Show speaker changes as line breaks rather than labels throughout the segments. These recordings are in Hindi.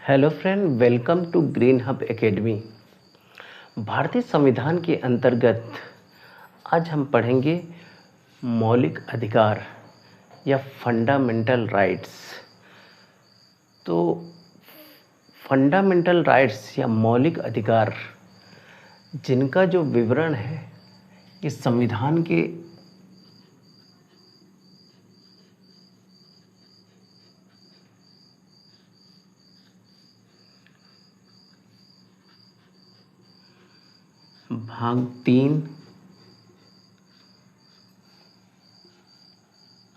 Hello friend, welcome to green hub academy. भारतीय संविधान के अंतर्गत आज हम पढ़ेंगे मौलिक अधिकार या फंडामेंटल राइट्स। तो फंडामेंटल राइट्स या मौलिक अधिकार जिनका जो विवरण है इस संविधान के भाग 3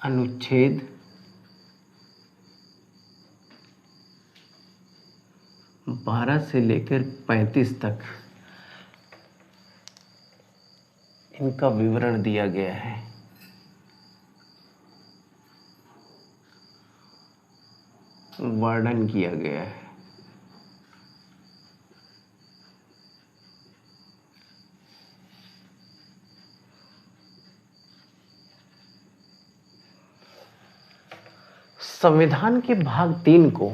अनुच्छेद 12 से लेकर 35 तक इनका विवरण दिया गया है। वर्णन किया गया है। संविधान के भाग 3 को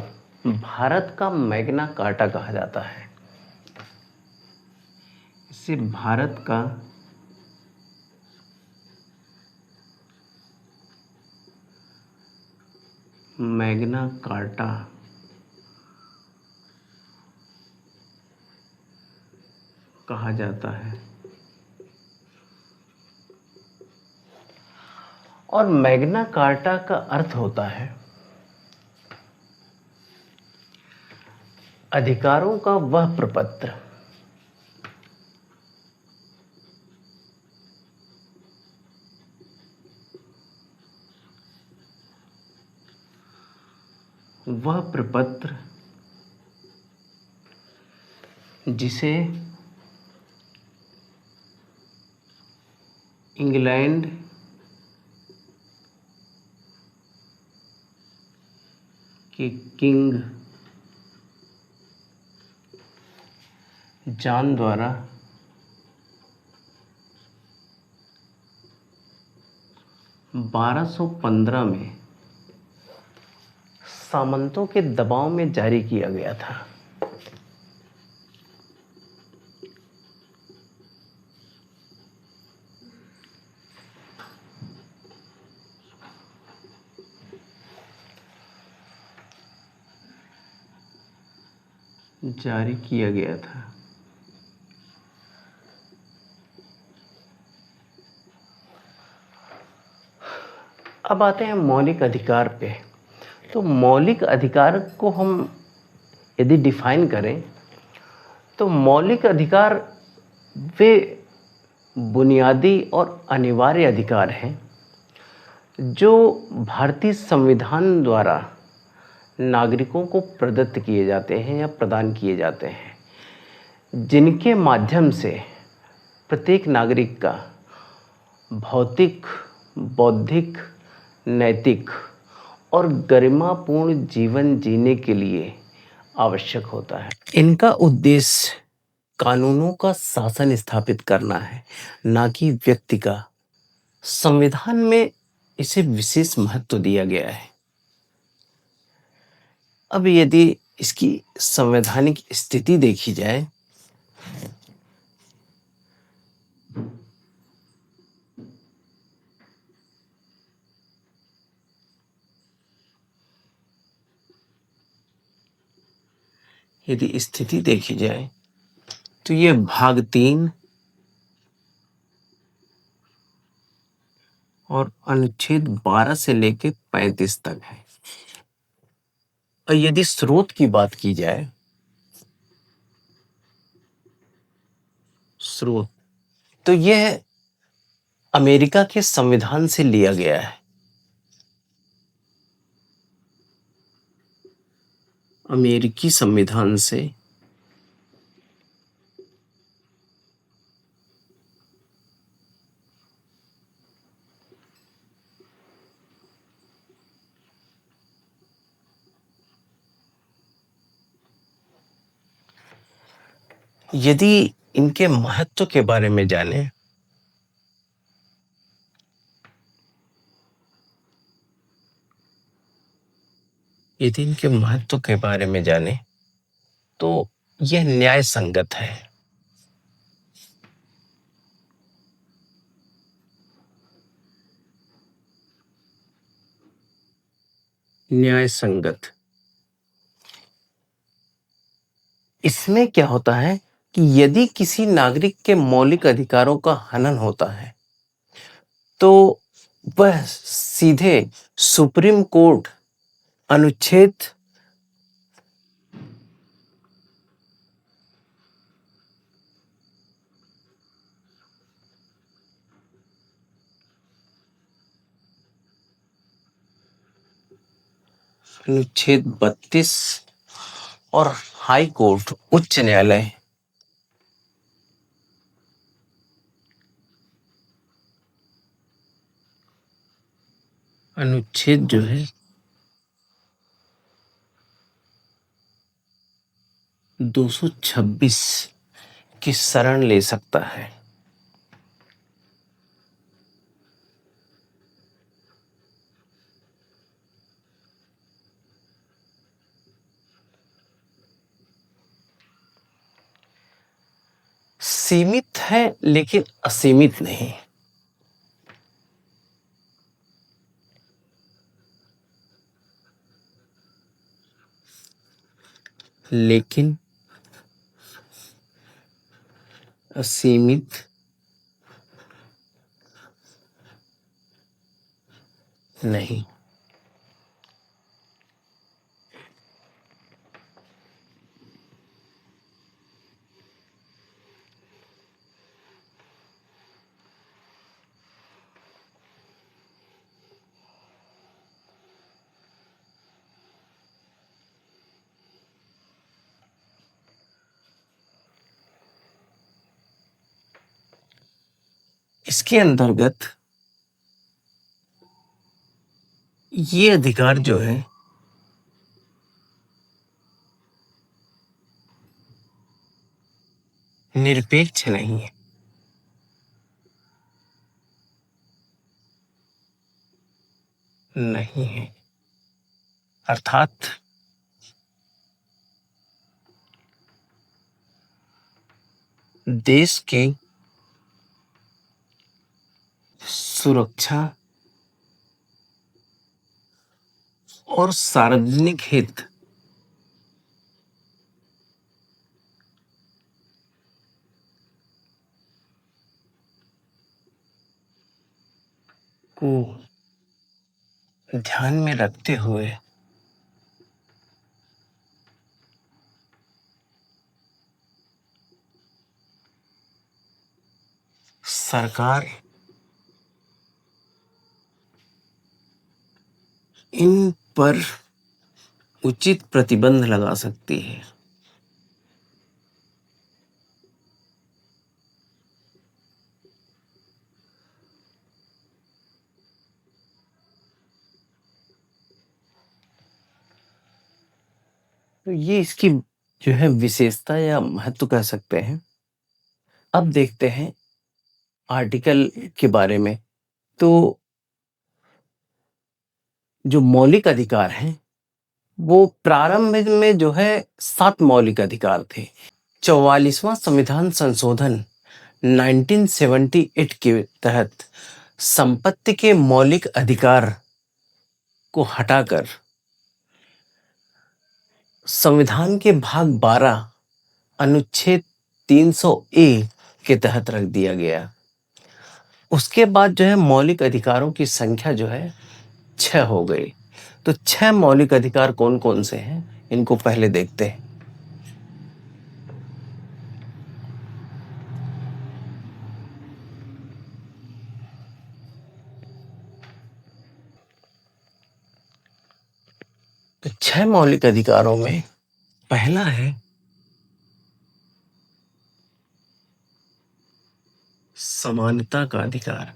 भारत का मैग्ना कार्टा कहा जाता है। इसे भारत का मैग्ना कार्टा कहा जाता है। और मैग्ना कार्टा का अर्थ होता है अधिकारों का वह प्रपत्र जिसे इंग्लैंड के किंग जॉन द्वारा 1215 में सामंतों के दबाव में जारी किया गया था। अब आते हैं मौलिक अधिकार पे। तो मौलिक अधिकार को हम यदि डिफाइन करें तो मौलिक अधिकार वे बुनियादी और अनिवार्य अधिकार हैं जो भारतीय संविधान द्वारा नागरिकों को प्रदत्त किए जाते हैं या प्रदान किए जाते हैं, जिनके माध्यम से प्रत्येक नागरिक का भौतिक, बौद्धिक, नैतिक और गरिमापूर्ण जीवन जीने के लिए आवश्यक होता है। इनका उद्देश्य कानूनों का शासन स्थापित करना है, ना कि व्यक्ति का। संविधान में इसे विशेष महत्व दिया गया है। अब यदि इसकी संवैधानिक स्थिति देखी जाए तो ये भाग 3 और अनुच्छेद 12 से लेकर 35 तक है। और यदि स्रोत की बात की जाए, तो यह अमेरिका के संविधान से लिया गया है। अमेरिकी संविधान से यदि इनके महत्व के बारे में जाने यदि इनके महत्व के बारे में जाने तो यह न्याय संगत है। न्याय संगत। इसमें क्या होता है कि यदि किसी नागरिक के मौलिक अधिकारों का हनन होता है तो वह सीधे सुप्रीम कोर्ट अनुच्छेद अनुच्छेद 32 और हाई कोर्ट उच्च न्यायालय अनुच्छेद जो है 226 की शरण ले सकता है। सीमित है लेकिन असीमित नहीं। लेकिन असीमित नहीं। इसके अंतर्गत ये अधिकार जो है निरपेक्ष नहीं है। नहीं है अर्थात देश के सुरक्षा और सार्वजनिक हित को ध्यान में रखते हुए सरकार इन पर उचित प्रतिबंध लगा सकती है। तो ये इसकी जो है विशेषता या महत्व कह सकते हैं। अब देखते हैं आर्टिकल के बारे में। तो जो मौलिक अधिकार हैं वो प्रारंभ में जो है 7 मौलिक अधिकार थे। 44वां संविधान संशोधन 1978 के तहत संपत्ति के मौलिक अधिकार को हटाकर संविधान के भाग 12 अनुच्छेद 300 ए के तहत रख दिया गया। उसके बाद जो है मौलिक अधिकारों की संख्या जो है 6 हो गई। तो 6 मौलिक अधिकार कौन कौन से हैं इनको पहले देखते हैं। तो 6 मौलिक अधिकारों में पहला है समानता का अधिकार।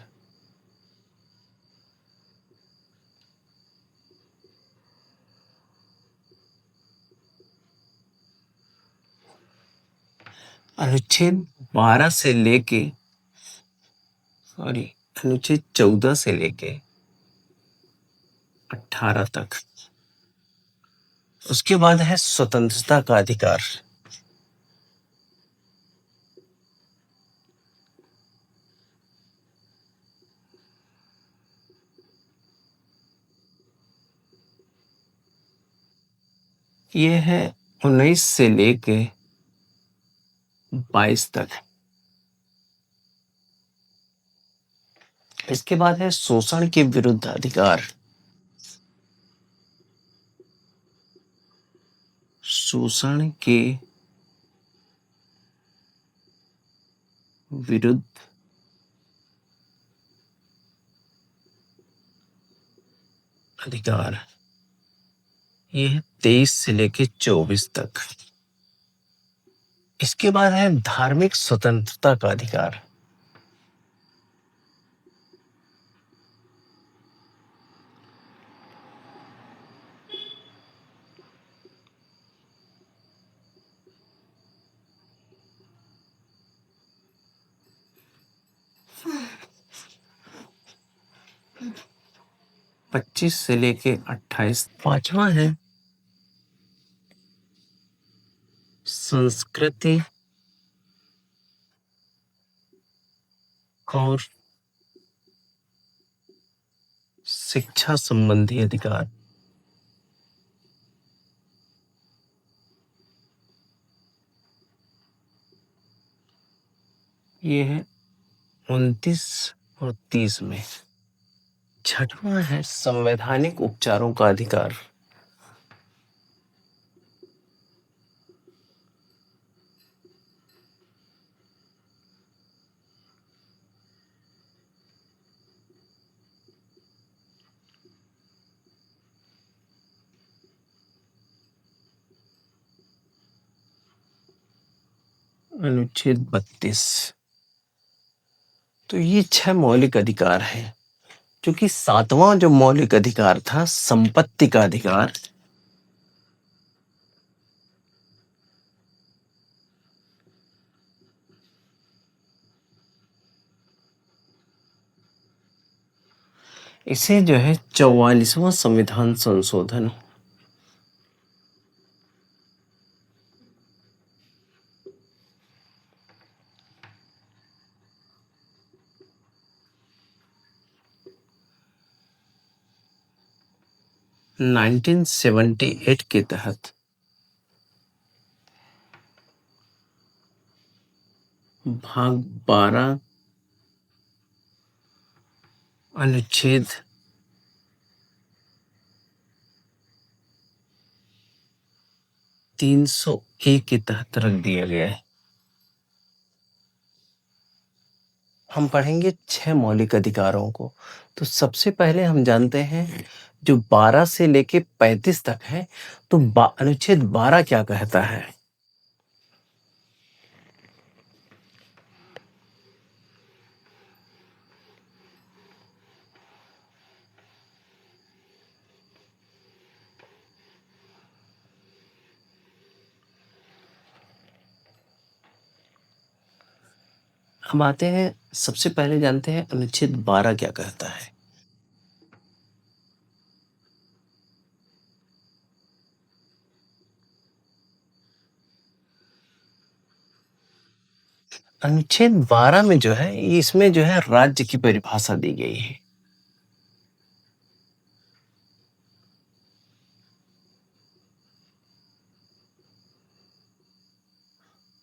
अनुच्छेद 12 से लेके अनुच्छेद 14 से लेके 18 तक। उसके बाद है स्वतंत्रता का अधिकार। ये है 19 से लेके 22 तक। इसके बाद है शोषण के विरुद्ध अधिकार। शोषण के विरुद्ध अधिकार, ये है 23 से लेके 24 तक। इसके बाद है धार्मिक स्वतंत्रता का अधिकार। पच्चीस से लेके 28। पांचवा है संस्कृति और शिक्षा संबंधी अधिकार। ये है 29 और 30 में। छठवां है संवैधानिक उपचारों का अधिकार। अनुच्छेद 32। तो ये 6 मौलिक अधिकार है, क्योंकि सातवां जो मौलिक अधिकार था संपत्ति का अधिकार, इसे जो है 44वां संविधान संशोधन। नाइनटीन 78 के तहत भाग 12 अनुच्छेद 301 के तहत रख दिया गया है। हम पढ़ेंगे 6 मौलिक अधिकारों को। तो सबसे पहले हम जानते हैं जो 12 से लेके 35 तक है, तो अनुच्छेद 12 क्या कहता है? हम आते हैं, सबसे पहले जानते हैं अनुच्छेद 12 क्या कहता है। अनुच्छेद 12 में जो है, इसमें जो है राज्य की परिभाषा दी गई है।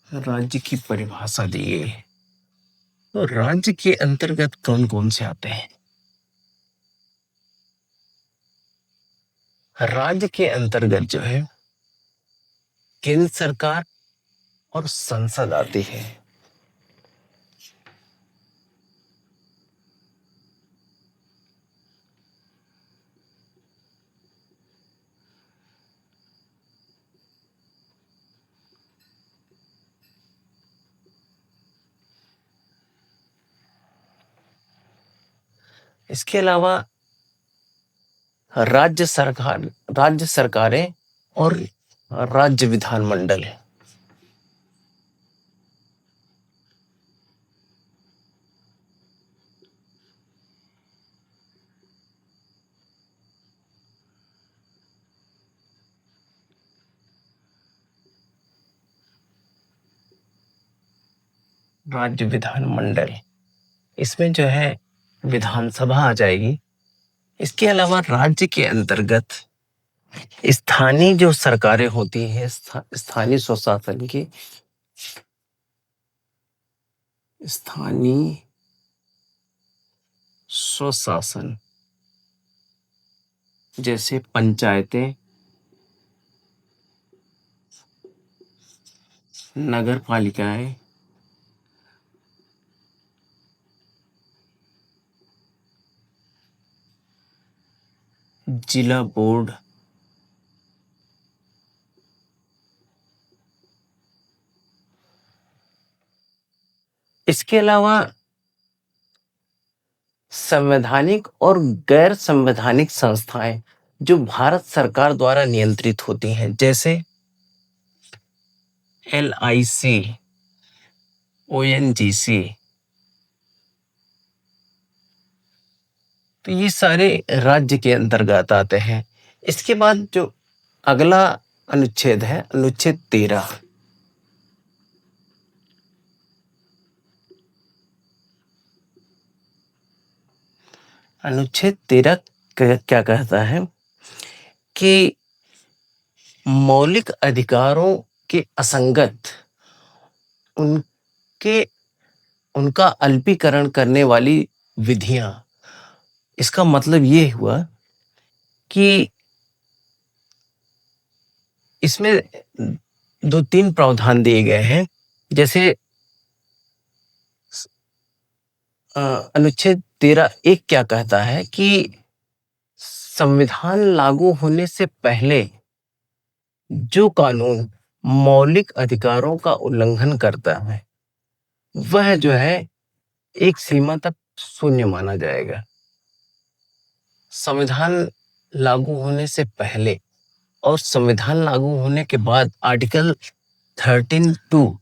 राज्य की परिभाषा दी गई है। तो राज्य के अंतर्गत कौन कौन से आते हैं? राज्य के अंतर्गत जो है केंद्र सरकार और संसद आती है। इसके अलावा राज्य सरकारें और राज्य विधानमंडल है। राज्य विधानमंडल, इसमें जो है विधानसभा आ जाएगी। इसके अलावा राज्य के अंतर्गत स्थानीय जो सरकारें होती हैं, स्थानीय स्वशासन की, स्थानीय स्वशासन जैसे पंचायतें, नगर पालिकाएं, जिला बोर्ड, इसके अलावा संवैधानिक और गैर संवैधानिक संस्थाएं जो भारत सरकार द्वारा नियंत्रित होती हैं, जैसे LIC, ONGC। तो ये सारे राज्य के अंतर्गत आते हैं। इसके बाद जो अगला अनुच्छेद है, अनुच्छेद 13। अनुच्छेद 13 क्या कहता है कि मौलिक अधिकारों के असंगत उनके उनका अल्पीकरण करने वाली विधियां। इसका मतलब ये हुआ कि इसमें 2-3 प्रावधान दिए गए हैं। जैसे अनुच्छेद 13(1) क्या कहता है कि संविधान लागू होने से पहले जो कानून मौलिक अधिकारों का उल्लंघन करता है वह जो है एक सीमा तक शून्य माना जाएगा। संविधान लागू होने से पहले और संविधान लागू होने के बाद आर्टिकल 13(1)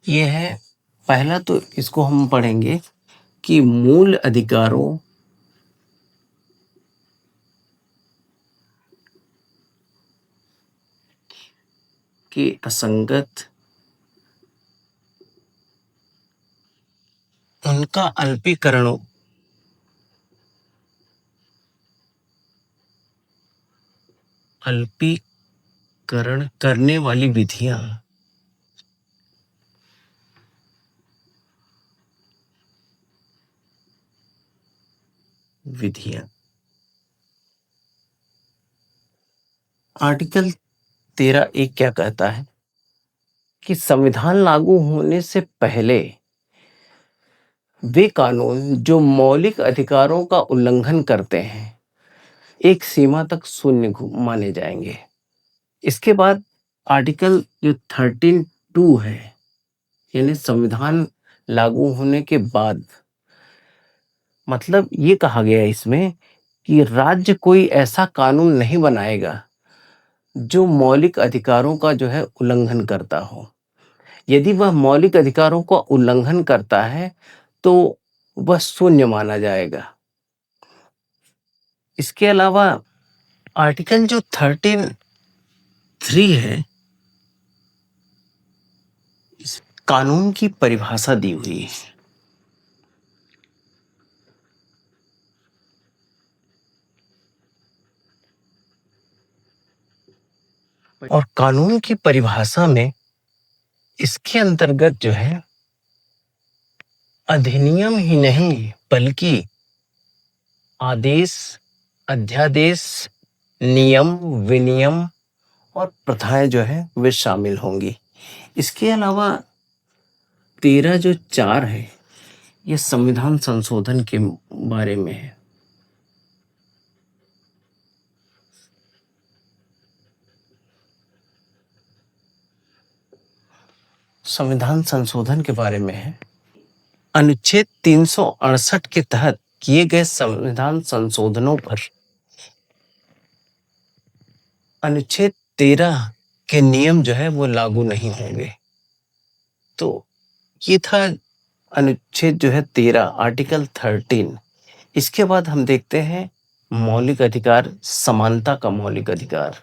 ये है। पहला तो इसको हम पढ़ेंगे कि मूल अधिकारों के असंगत उनका अल्पीकरण करने वाली विधियां। आर्टिकल 13(1) क्या कहता है कि संविधान लागू होने से पहले वे कानून जो मौलिक अधिकारों का उल्लंघन करते हैं एक सीमा तक शून्य माने जाएंगे। इसके बाद आर्टिकल जो 13(2) है, यानी संविधान लागू होने के बाद, मतलब ये कहा गया है इसमें कि राज्य कोई ऐसा कानून नहीं बनाएगा जो मौलिक अधिकारों का जो है उल्लंघन करता हो। यदि वह मौलिक अधिकारों का उल्लंघन करता है तो वह शून्य माना जाएगा। इसके अलावा आर्टिकल जो 13(3) है, इस कानून की परिभाषा दी हुई है। और कानून की परिभाषा में इसके अंतर्गत जो है अधिनियम ही नहीं बल्कि आदेश, अध्यादेश, नियम, विनियम और प्रथाएं जो है वे शामिल होंगी। इसके अलावा 13(4) है, ये संविधान संशोधन के बारे में है। संविधान संशोधन के बारे में है। अनुच्छेद 368 के तहत किए गए संविधान संशोधनों पर अनुच्छेद 13 के नियम जो है वो लागू नहीं होंगे। तो ये था अनुच्छेद जो है 13, आर्टिकल 13। इसके बाद हम देखते हैं मौलिक अधिकार, समानता का मौलिक अधिकार।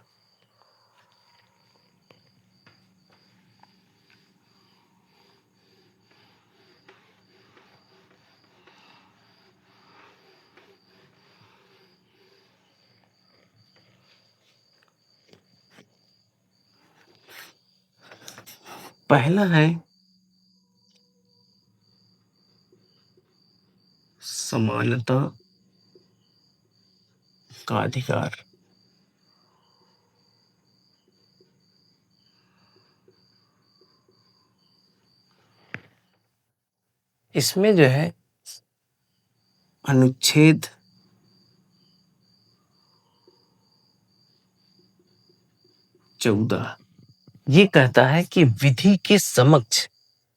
पहला है समानता का अधिकार। इसमें जो है अनुच्छेद 14 ये कहता है कि विधि के समक्ष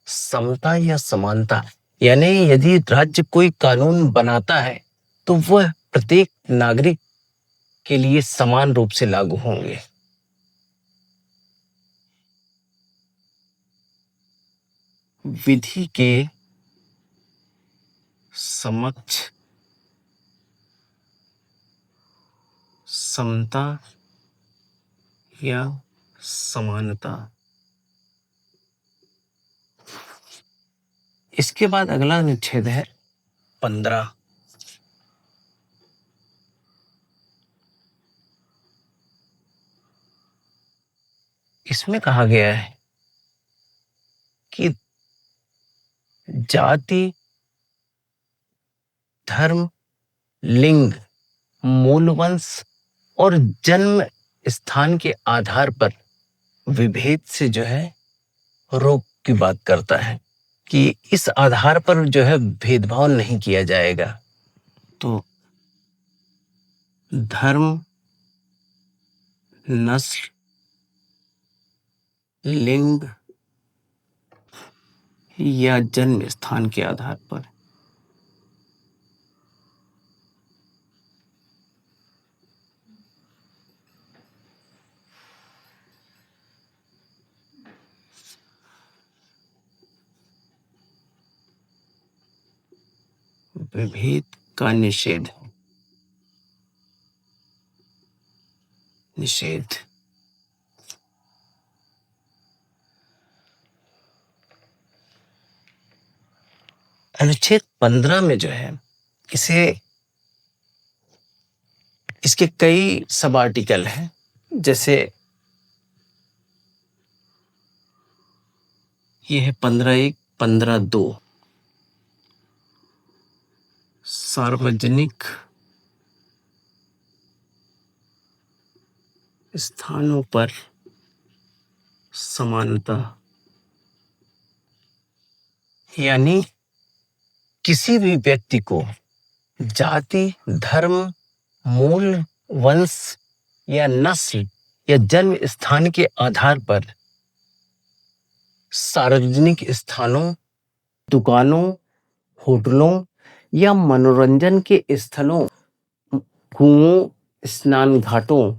समता या समानता, यानी यदि राज्य कोई कानून बनाता है तो वह प्रत्येक नागरिक के लिए समान रूप से लागू होंगे। विधि के समक्ष समता या समानता। इसके बाद अगला अनुच्छेद है 15। इसमें कहा गया है कि जाति, धर्म, लिंग, मूल वंश और जन्म स्थान के आधार पर विभेद से जो है रोक की बात करता है कि इस आधार पर जो है भेदभाव नहीं किया जाएगा। तो धर्म, नस्ल, लिंग या जन्म स्थान के आधार पर विभेद का निषेध। अनुच्छेद 15 में जो है इसके कई सब आर्टिकल हैं, जैसे ये है 15(1), 15(2) सार्वजनिक स्थानों पर समानता, यानी किसी भी व्यक्ति को जाति, धर्म, मूल वंश या नस्ल या जन्म स्थान के आधार पर सार्वजनिक स्थानों, दुकानों, होटलों या मनोरंजन के स्थलों, कुओं, स्नान घाटों,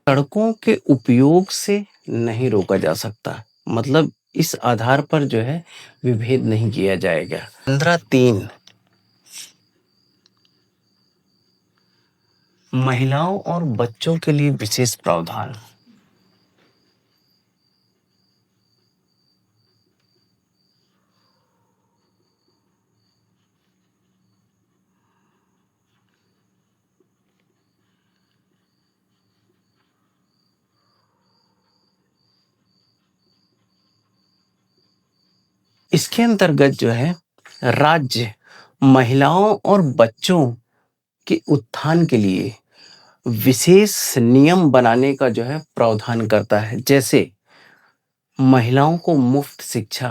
सड़कों के उपयोग से नहीं रोका जा सकता। मतलब इस आधार पर जो है विभेद नहीं किया जाएगा। 15(3) महिलाओं और बच्चों के लिए विशेष प्रावधान। इसके अंतर्गत जो है राज्य महिलाओं और बच्चों के उत्थान के लिए विशेष नियम बनाने का जो है प्रावधान करता है। जैसे महिलाओं को मुफ्त शिक्षा,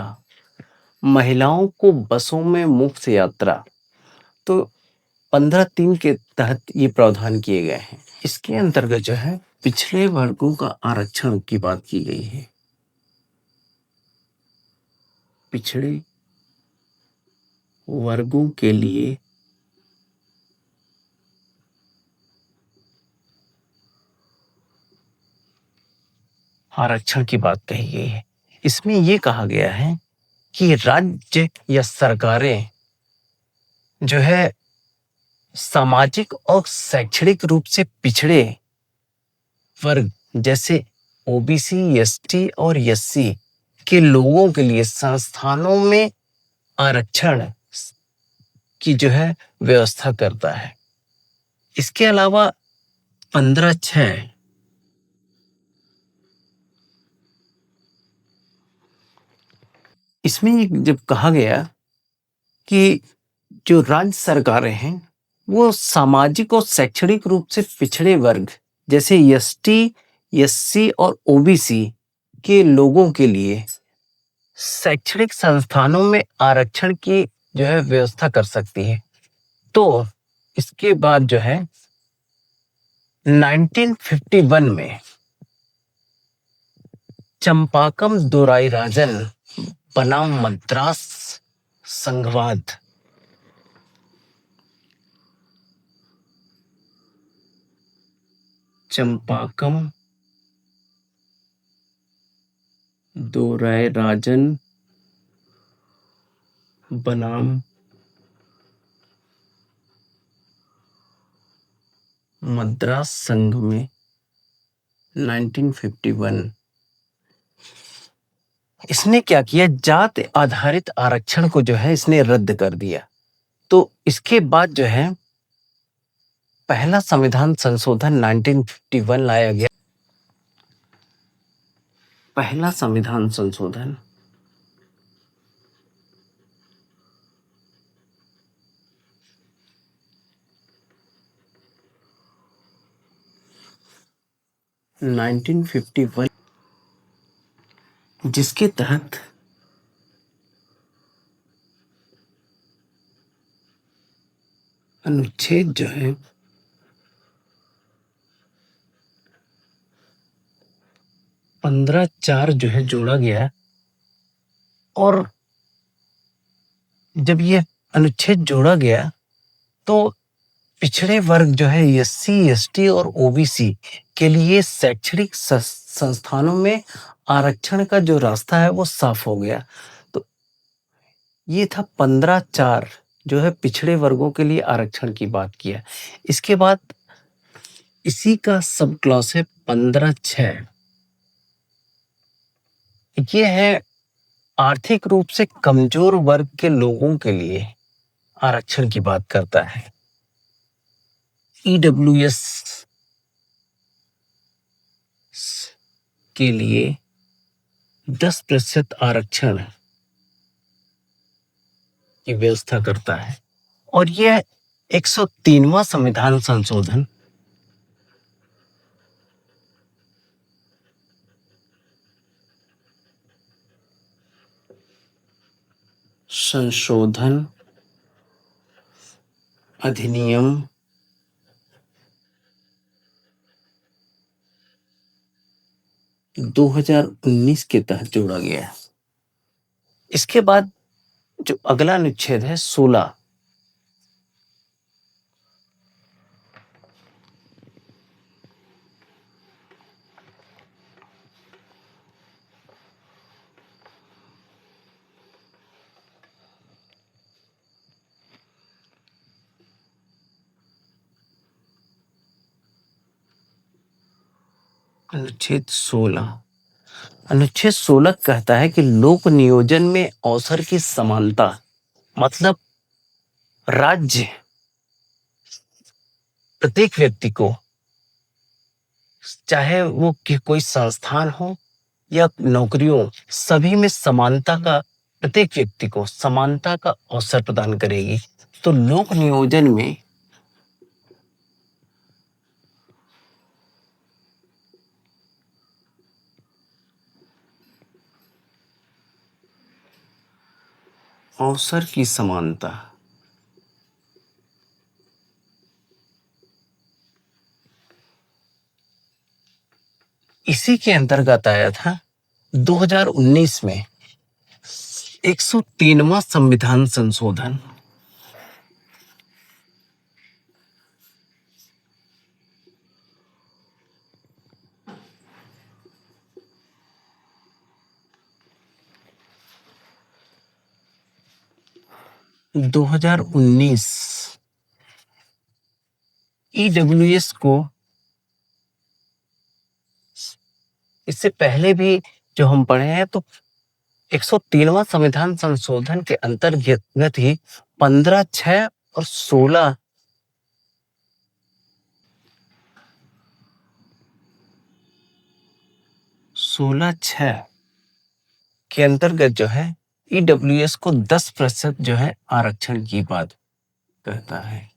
महिलाओं को बसों में मुफ्त यात्रा। तो 15(3) के तहत ये प्रावधान किए गए हैं। इसके अंतर्गत जो है पिछड़े वर्गों का आरक्षण की बात की गई है। पिछड़े वर्गों के लिए आरक्षण की बात कही गई है। इसमें यह कहा गया है कि राज्य या सरकारें जो है सामाजिक और शैक्षणिक रूप से पिछड़े वर्ग जैसे ओबीसी, एसटी और एससी के लोगों के लिए संस्थानों में आरक्षण की जो है व्यवस्था करता है। इसके अलावा 15(6) इसमें जब कहा गया कि जो राज्य सरकारें हैं वो सामाजिक और शैक्षणिक रूप से पिछड़े वर्ग जैसे एसटी, एससी और ओबीसी के लोगों के लिए शैक्षणिक संस्थानों में आरक्षण की जो है व्यवस्था कर सकती है। तो इसके बाद जो है 1951 में चंपाकम दोराईराजन बनाम मद्रास संघवाद चंपाकम दोराईराजन बनाम मद्रास संघ में 1951 इसने क्या किया, जात आधारित आरक्षण को जो है इसने रद्द कर दिया। तो इसके बाद जो है पहला संविधान संशोधन 1951 लाया गया। पहला संविधान संशोधन 1951 जिसके तहत अनुच्छेद जो है 15(4) जो है जोड़ा गया। और जब ये अनुच्छेद जोड़ा गया तो पिछड़े वर्ग जो है एससी, एसटी और ओबीसी के लिए शैक्षणिक संस्थानों में आरक्षण का जो रास्ता है वो साफ हो गया। तो ये था 15(4) जो है पिछड़े वर्गों के लिए आरक्षण की बात किया। इसके बाद इसी का सब क्लॉज है 15(6). ये है आर्थिक रूप से कमजोर वर्ग के लोगों के लिए आरक्षण की बात करता है। ईडब्ल्यूएस के लिए 10% आरक्षण की व्यवस्था करता है। और यह 103वां संविधान संशोधन अधिनियम 2019 के तहत जोड़ा गया है। इसके बाद जो अगला अनुच्छेद है 16 अनुच्छेद 16 कहता है कि लोक नियोजन में अवसर की समानता, मतलब राज्य प्रत्येक व्यक्ति को, चाहे वो कोई संस्थान हो या नौकरियों, सभी में समानता का, प्रत्येक व्यक्ति को समानता का अवसर प्रदान करेगी। तो लोक नियोजन में अवसर की समानता इसी के अंतर्गत आया था 2019 में 103वां संविधान संशोधन। दो हजार 19 ईडब्ल्यूएस को, इससे पहले भी जो हम पढ़े हैं, तो 103वां संविधान संशोधन के अंतर्गत ही 15(6) और 16(6) के अंतर्गत जो है ईडब्ल्यूएस को 10% जो है आरक्षण की बात कहता है।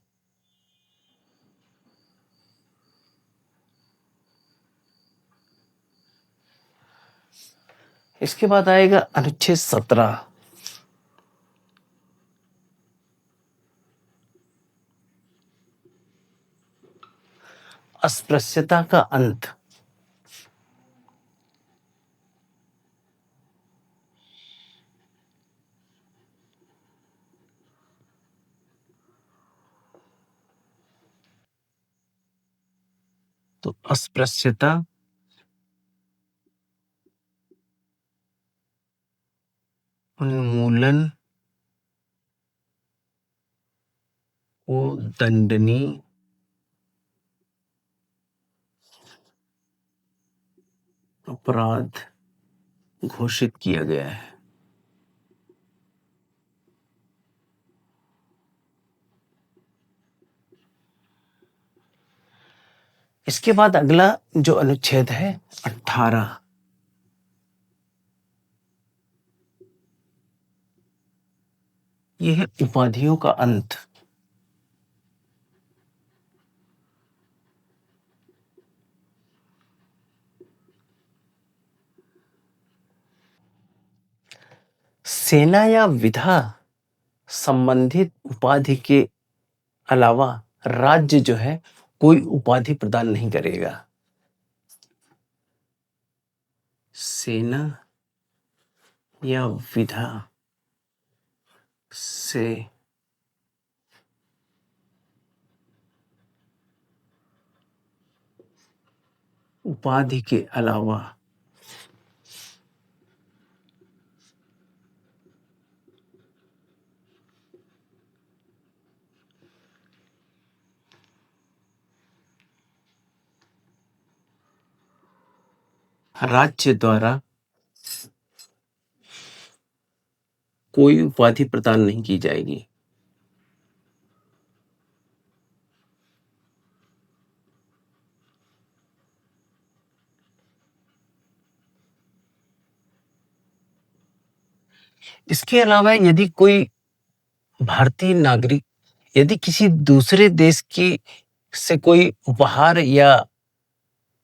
इसके बाद आएगा अनुच्छेद 17। अस्पृश्यता का अंत। तो अस्पृश्यता उन्मूलन को दंडनीय अपराध घोषित किया गया है। इसके बाद अगला जो अनुच्छेद है 18। यह है उपाधियों का अंत। सेना या विधा संबंधित उपाधि के अलावा राज्य जो है कोई उपाधि प्रदान नहीं करेगा। सेना या विधा से उपाधि के अलावा राज्य द्वारा कोई उपाधि प्रदान नहीं की जाएगी। इसके अलावा यदि कोई भारतीय नागरिक यदि किसी दूसरे देश की से कोई उपहार या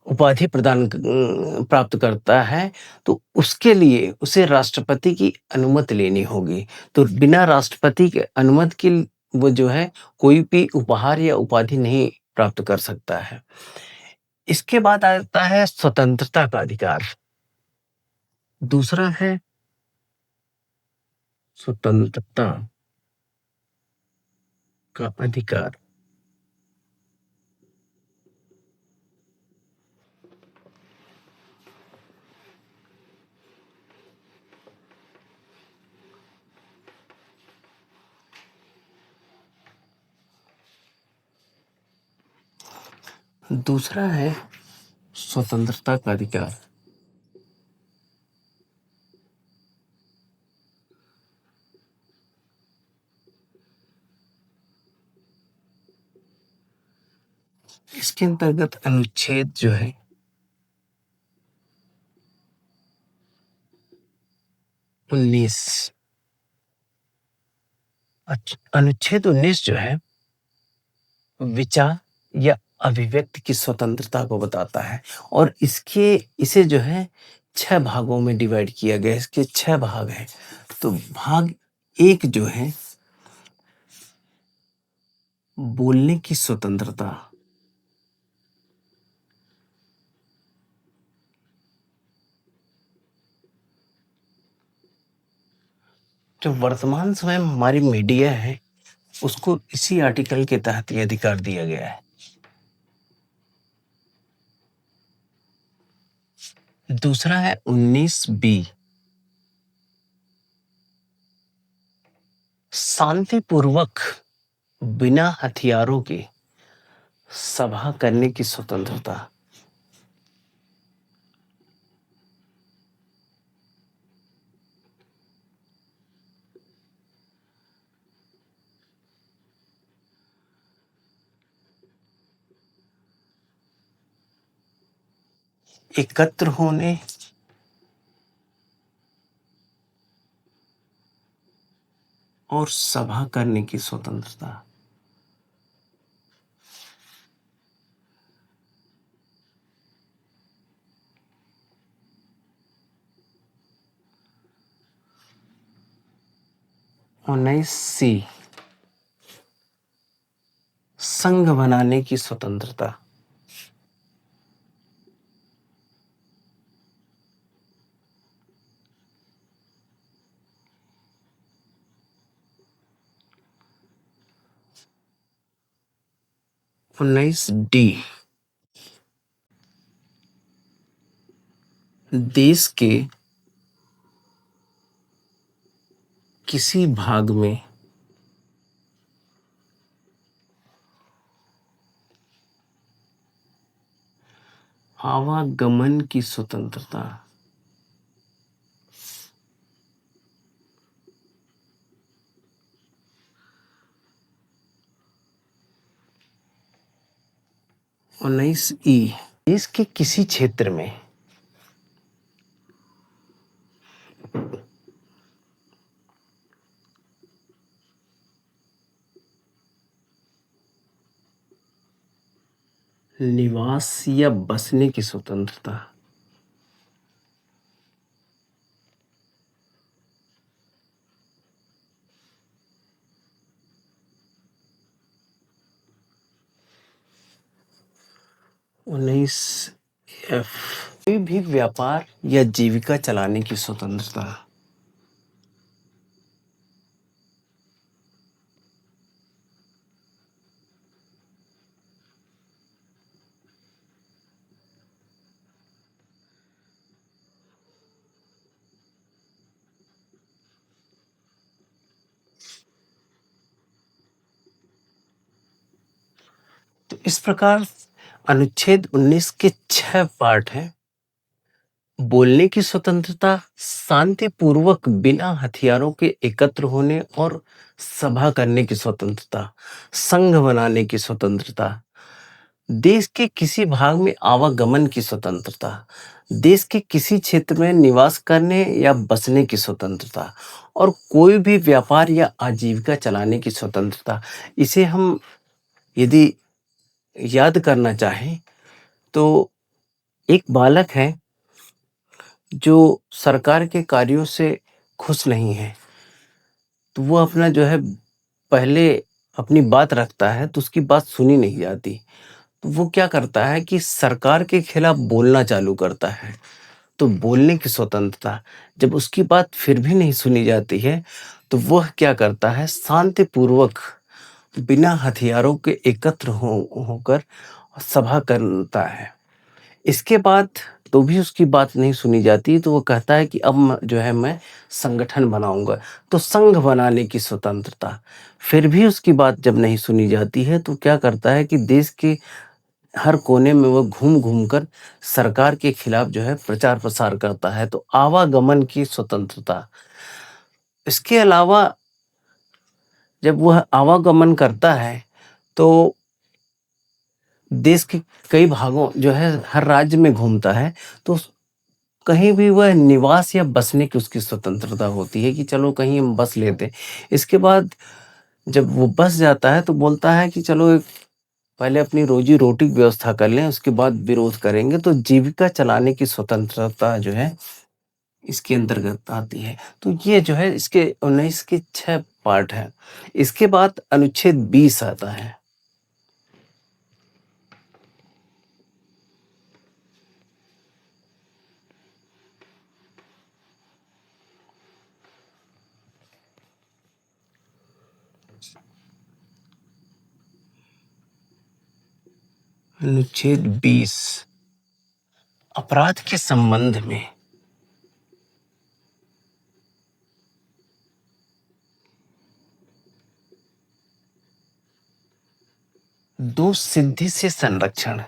उपाधि प्रदान प्राप्त करता है तो उसके लिए उसे राष्ट्रपति की अनुमति लेनी होगी। तो बिना राष्ट्रपति के अनुमति के वो जो है कोई भी उपहार या उपाधि नहीं प्राप्त कर सकता है। इसके बाद आता है स्वतंत्रता का अधिकार। दूसरा है स्वतंत्रता का अधिकार। दूसरा है स्वतंत्रता का अधिकार। इसके अंतर्गत अनुच्छेद जो है 19 अनुच्छेद 19 जो है विचार या अभिव्यक्ति की स्वतंत्रता को बताता है और इसे जो है 6 भागों में डिवाइड किया गया है। इसके 6 भाग हैं। तो भाग 1 जो है बोलने की स्वतंत्रता। जो वर्तमान समय में हमारी मीडिया है उसको इसी आर्टिकल के तहत ये अधिकार दिया गया है। दूसरा है 19 बी शांतिपूर्वक बिना हथियारों के सभा करने की स्वतंत्रता। एकत्र होने और सभा करने की स्वतंत्रता। 19C संघ बनाने की स्वतंत्रता। 19D देश के किसी भाग में आवागमन की स्वतंत्रता। 19E देश के किसी क्षेत्र में निवास या बसने की स्वतंत्रता। 19F कोई भी व्यापार या जीविका चलाने की स्वतंत्रता। तो इस प्रकार अनुच्छेद 19 के 6 पार्ट हैं। बोलने की स्वतंत्रता, शांतिपूर्वक बिना हथियारों के एकत्र होने और सभा करने की स्वतंत्रता, संघ बनाने की स्वतंत्रता, देश के किसी भाग में आवागमन की स्वतंत्रता, देश के किसी क्षेत्र में निवास करने या बसने की स्वतंत्रता और कोई भी व्यापार या आजीविका चलाने की स्वतंत्रता। इसे हम यदि याद करना चाहें तो एक बालक है जो सरकार के कार्यों से खुश नहीं है, तो वो अपना जो है पहले अपनी बात रखता है तो उसकी बात सुनी नहीं जाती। तो वो क्या करता है कि सरकार के खिलाफ बोलना चालू करता है। तो बोलने की स्वतंत्रता, जब उसकी बात फिर भी नहीं सुनी जाती है तो वह क्या करता है, शांतिपूर्वक बिना हथियारों के एकत्र होकर सभा करता है। इसके बाद तो भी उसकी बात नहीं सुनी जाती तो वो कहता है कि अब जो है मैं संगठन बनाऊंगा, तो संघ बनाने की स्वतंत्रता। फिर भी उसकी बात जब नहीं सुनी जाती है तो क्या करता है कि देश के हर कोने में वो घूम घूम कर सरकार के खिलाफ जो है प्रचार प्रसार करता है, तो आवागमन की स्वतंत्रता। इसके अलावा जब वह आवागमन करता है तो देश के कई भागों जो है हर राज्य में घूमता है, तो कहीं भी वह निवास या बसने की उसकी स्वतंत्रता होती है कि चलो कहीं हम बस लेते हैं। इसके बाद जब वो बस जाता है तो बोलता है कि चलो पहले अपनी रोजी रोटी की व्यवस्था कर लें, उसके बाद विरोध करेंगे। तो जीविका चलाने की स्वतंत्रता जो है इसके अंतर्गत आती है। तो ये जो है इसके 19 के 6 पार्ट हैं। इसके बाद अनुच्छेद 20 आता है। अनुच्छेद 20 अपराध के संबंध में दोष सिद्धि से संरक्षण।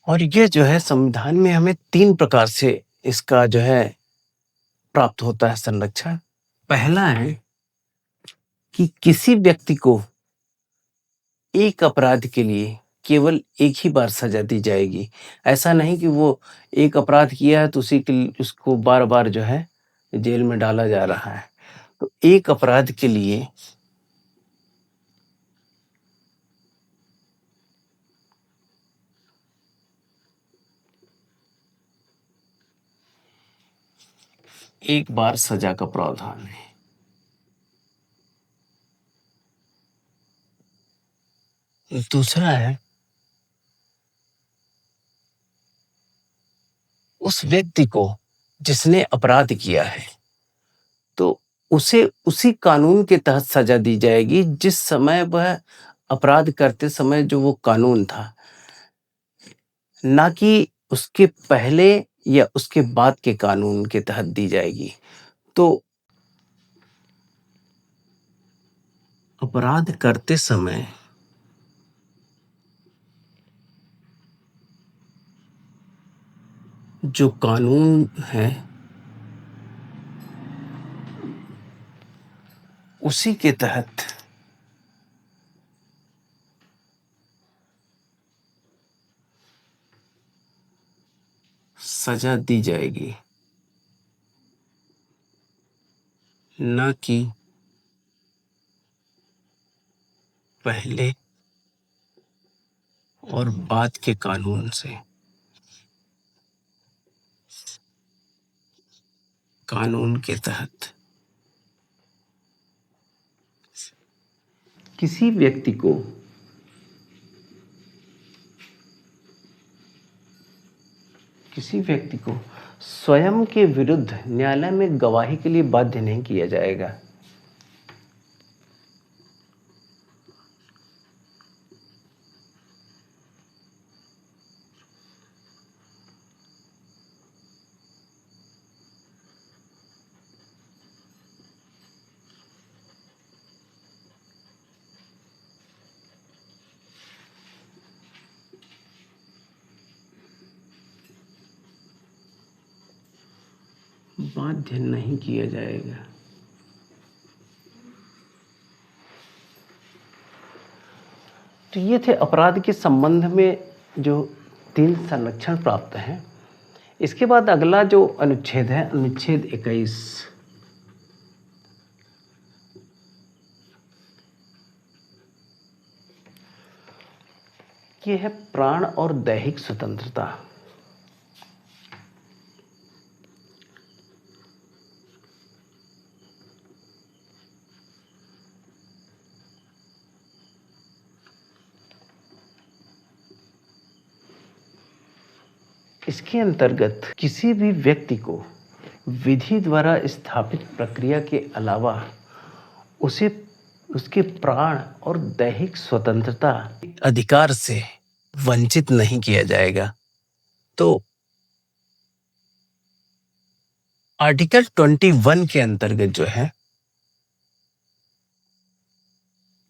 और ये जो है संविधान में हमें 3 प्रकार से इसका जो है प्राप्त होता है संरक्षण। पहला है कि किसी व्यक्ति को एक अपराध के लिए केवल एक ही बार सजा दी जाएगी। ऐसा नहीं कि वो एक अपराध किया है तो उसी के लिए उसको बार-बार जो है जेल में डाला जा रहा है। तो एक अपराध के लिए एक बार सजा का प्रावधान है। दूसरा है, उस व्यक्ति को जिसने अपराध किया है तो उसे उसी कानून के तहत सजा दी जाएगी जिस समय वह अपराध करते समय जो वो कानून था, ना कि उसके पहले या उसके बाद के कानून के तहत दी जाएगी। तो अपराध करते समय जो कानून है उसी के तहत सजा दी जाएगी, ना कि पहले और बाद के कानून से। कानून के तहत किसी व्यक्ति को स्वयं के विरुद्ध न्यायालय में गवाही के लिए बाध्य नहीं किया जाएगा। बाध्य नहीं किया जाएगा। तो ये थे अपराध के संबंध में जो 3 संरक्षण प्राप्त हैं। इसके बाद अगला जो अनुच्छेद है, अनुच्छेद 21, ये है प्राण और दैहिक स्वतंत्रता। इसके अंतर्गत किसी भी व्यक्ति को विधि द्वारा स्थापित प्रक्रिया के अलावा उसे उसके प्राण और दैहिक स्वतंत्रता अधिकार से वंचित नहीं किया जाएगा। तो आर्टिकल 21 के अंतर्गत जो है,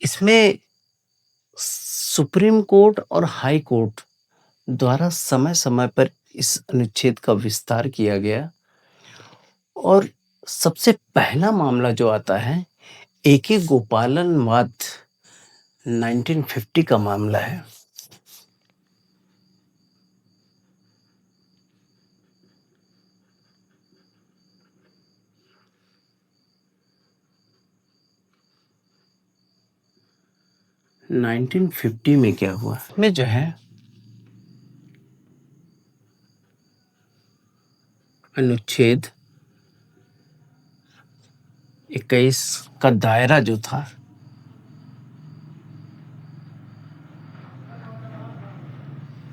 इसमें सुप्रीम कोर्ट और हाई कोर्ट द्वारा समय समय पर इस अनुच्छेद का विस्तार किया गया। और सबसे पहला मामला जो आता है, ए.के. गोपालन वाद 1950 का मामला है। नाइनटीन 1950 में क्या हुआ, में जो है अनुच्छेद 21 का दायरा जो था,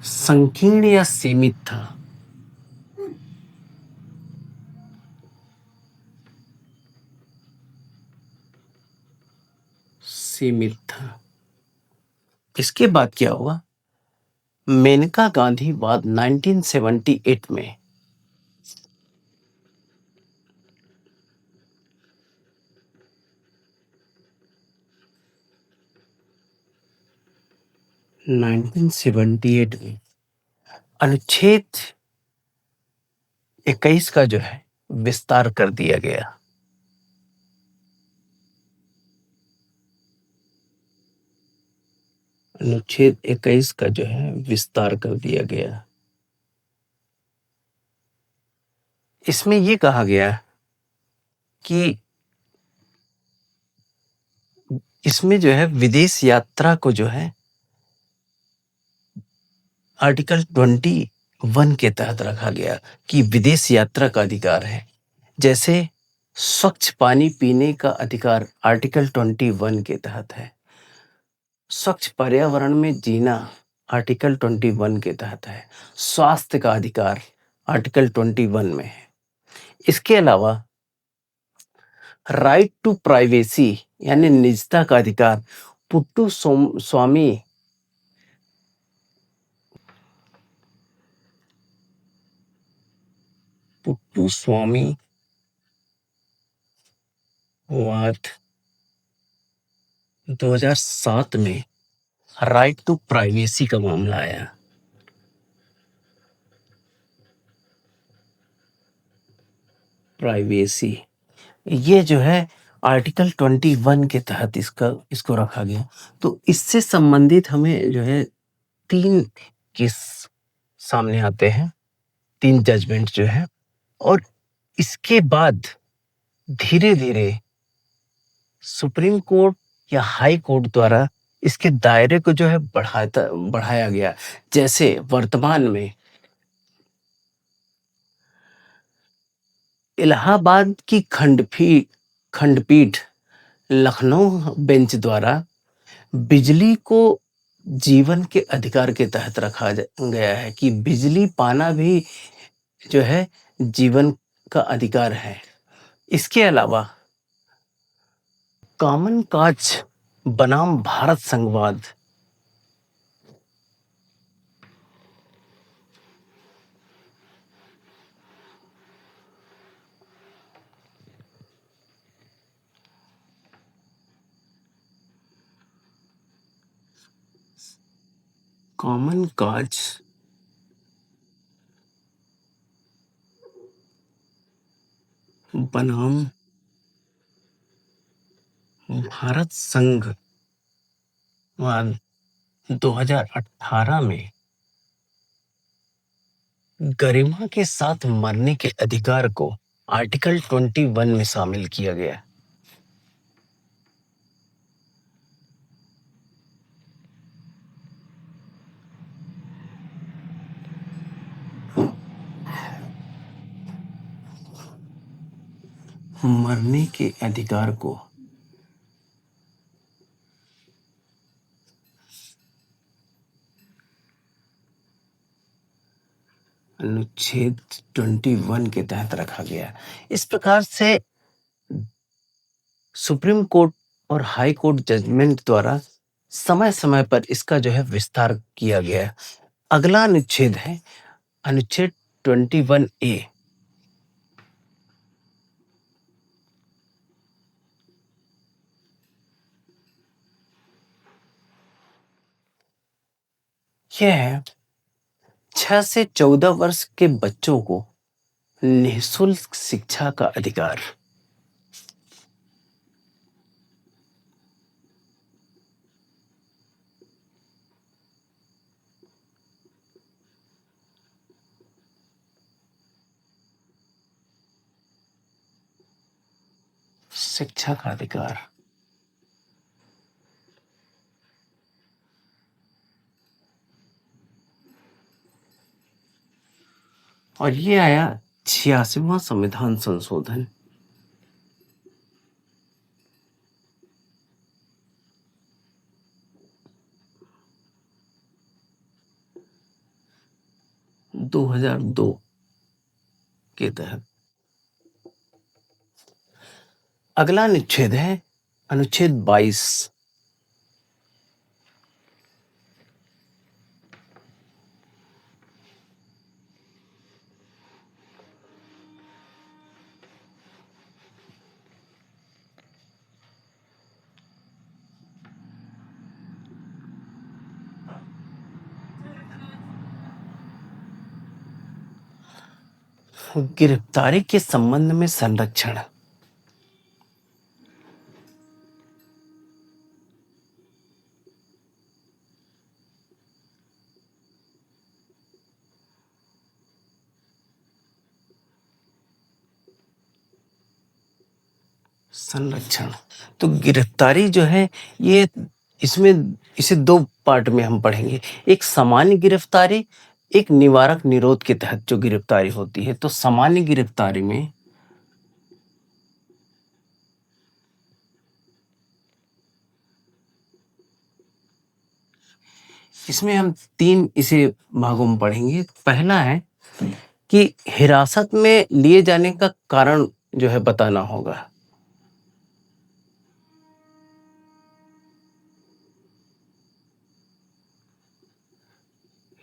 संकीर्ण या सीमित था। सीमित था। इसके बाद क्या हुआ, मेनका गांधी वाद 1978 में अनुच्छेद 21 का जो है विस्तार कर दिया गया। अनुच्छेद 21 का जो है विस्तार कर दिया गया। इसमें ये कहा गया कि इसमें जो है विदेश यात्रा को जो है आर्टिकल 21 के तहत रखा गया कि विदेश यात्रा का अधिकार है। जैसे स्वच्छ पानी पीने का अधिकार आर्टिकल 21 के तहत है, स्वच्छ पर्यावरण में जीना आर्टिकल 21 के तहत है, स्वास्थ्य का अधिकार आर्टिकल 21 में है। इसके अलावा राइट टू प्राइवेसी यानी निजता का अधिकार स्वामी पुट्टू स्वामी वाद 2007 में राइट टू प्राइवेसी का मामला आया। प्राइवेसी ये जो है आर्टिकल 21 के तहत इसको रखा गया। तो इससे संबंधित हमें जो है 3 केस सामने आते हैं, 3 जजमेंट जो है, और इसके बाद धीरे-धीरे सुप्रीम कोर्ट या हाई कोर्ट द्वारा इसके दायरे को जो है बढ़ाया गया। जैसे वर्तमान में इलाहाबाद की खंडपीठ लखनऊ बेंच द्वारा बिजली को जीवन के अधिकार के तहत रखा गया है कि बिजली पाना भी जो है जीवन का अधिकार है। इसके अलावा कॉमन काज बनाम भारत संघवाद कॉमन काज बनाम भारत संघवाद 2018 में गरिमा के साथ मरने के अधिकार को आर्टिकल 21 में शामिल किया गया। मरने के अधिकार को अनुच्छेद 21 के तहत रखा गया। इस प्रकार से सुप्रीम कोर्ट और हाई कोर्ट जजमेंट द्वारा समय समय पर इसका जो है विस्तार किया गया। अगला अनुच्छेद है अनुच्छेद 21A। यह है 6 से 14 वर्ष के बच्चों को निःशुल्क शिक्षा का अधिकार। शिक्षा का अधिकार और ये आया 86वां संविधान संशोधन। - 2002 के तहत। अगला अनुच्छेद है अनुच्छेद 22। गिरफ्तारी के संबंध में संरक्षण। संरक्षण। तो गिरफ्तारी जो है ये इसमें इसे दो पार्ट में हम पढ़ेंगे। एक सामान्य गिरफ्तारी, एक निवारक निरोध के तहत जो गिरफ्तारी होती है। तो सामान्य गिरफ्तारी में इसमें हम तीन इसे भागों में पढ़ेंगे। पहला है कि हिरासत में लिए जाने का कारण जो है बताना होगा।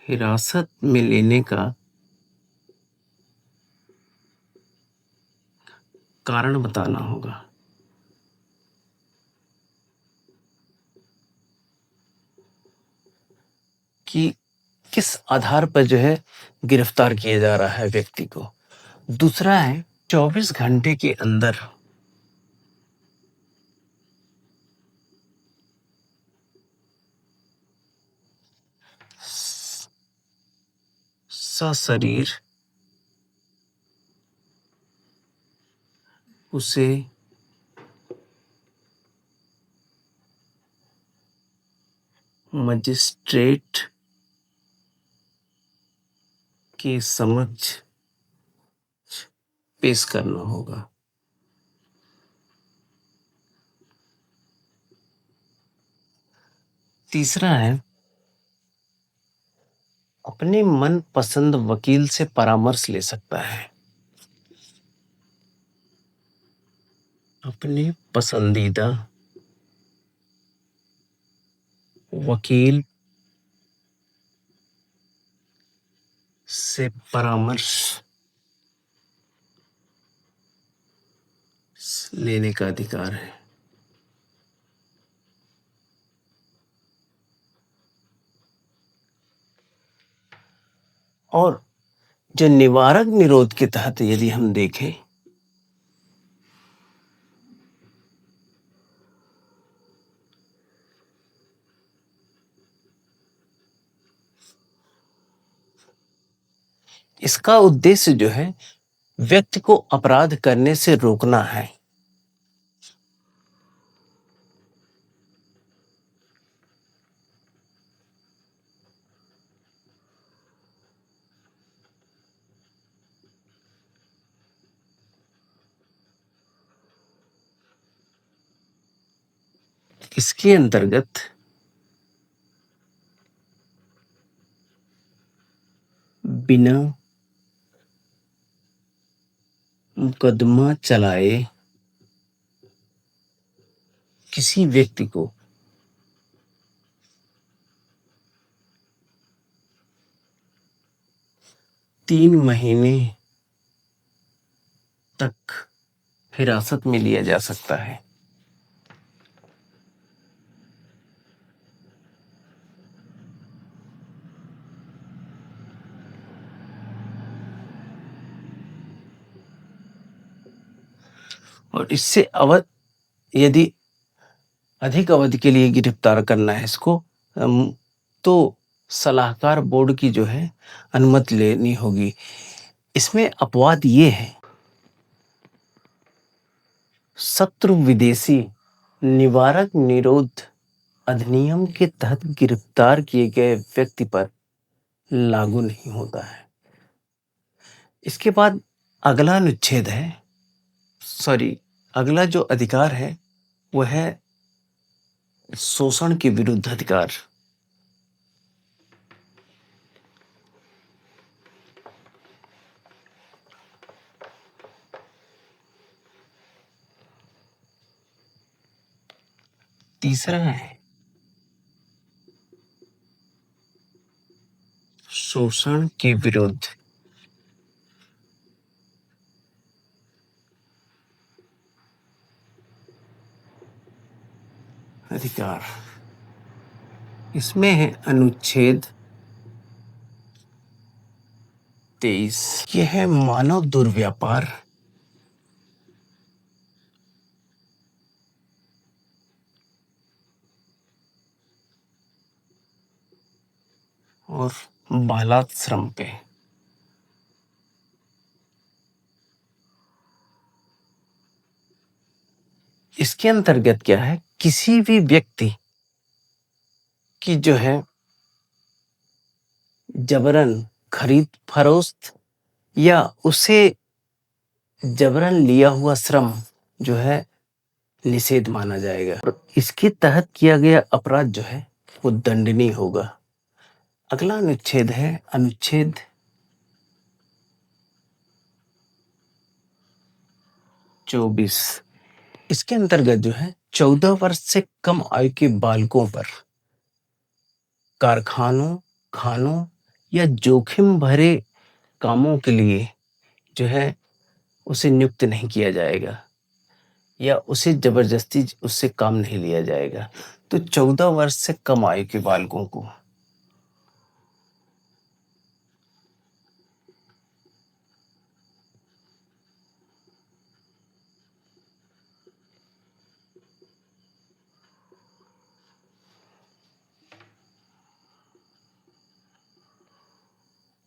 हिरासत में लेने का कारण बताना होगा। कि किस आधार पर जो है गिरफ्तार किया जा रहा है व्यक्ति को। दूसरा है 24 घंटे के अंदर सशरीर उसे मजिस्ट्रेट के समक्ष पेश करना होगा। तीसरा है अपने मन पसंद वकील से परामर्श ले सकता है। अपने पसंदीदा वकील से परामर्श लेने का अधिकार है। और जो निवारक निरोध के तहत यदि हम देखें इसका उद्देश्य जो है व्यक्ति को अपराध करने से रोकना है। इसके अंतर्गत बिना मुकदमा चलाए किसी व्यक्ति को 3 महीने तक हिरासत में लिया जा सकता है। और इससे यदि अधिक अवधि के लिए गिरफ्तार करना है इसको तो सलाहकार बोर्ड की जो है अनुमति लेनी होगी। इसमें अपवाद ये है शत्रु विदेशी निवारक निरोध अधिनियम के तहत गिरफ्तार किए गए व्यक्ति पर लागू नहीं होता है। इसके बाद अगला अनुच्छेद है अगला जो अधिकार है वह है शोषण के विरुद्ध अधिकार। तीसरा है शोषण के विरुद्ध अधिकार। इसमें है अनुच्छेद 23। यह है मानव दुर्व्यापार और बालात श्रम पे। इसके अंतर्गत क्या है, किसी भी व्यक्ति की जो है जबरन खरीद फरोख्त या उसे जबरन लिया हुआ श्रम जो है निषेध माना जाएगा और इसके तहत किया गया अपराध जो है वो दंडनीय होगा। अगला अनुच्छेद है अनुच्छेद 24। इसके अंतर्गत जो है 14 वर्ष से कम आयु के बालकों पर कारखानों, खानों या जोखिम भरे कामों के लिए जो है उसे नियुक्त नहीं किया जाएगा या उसे जबरदस्ती उससे काम नहीं लिया जाएगा। तो 14 वर्ष से कम आयु के बालकों को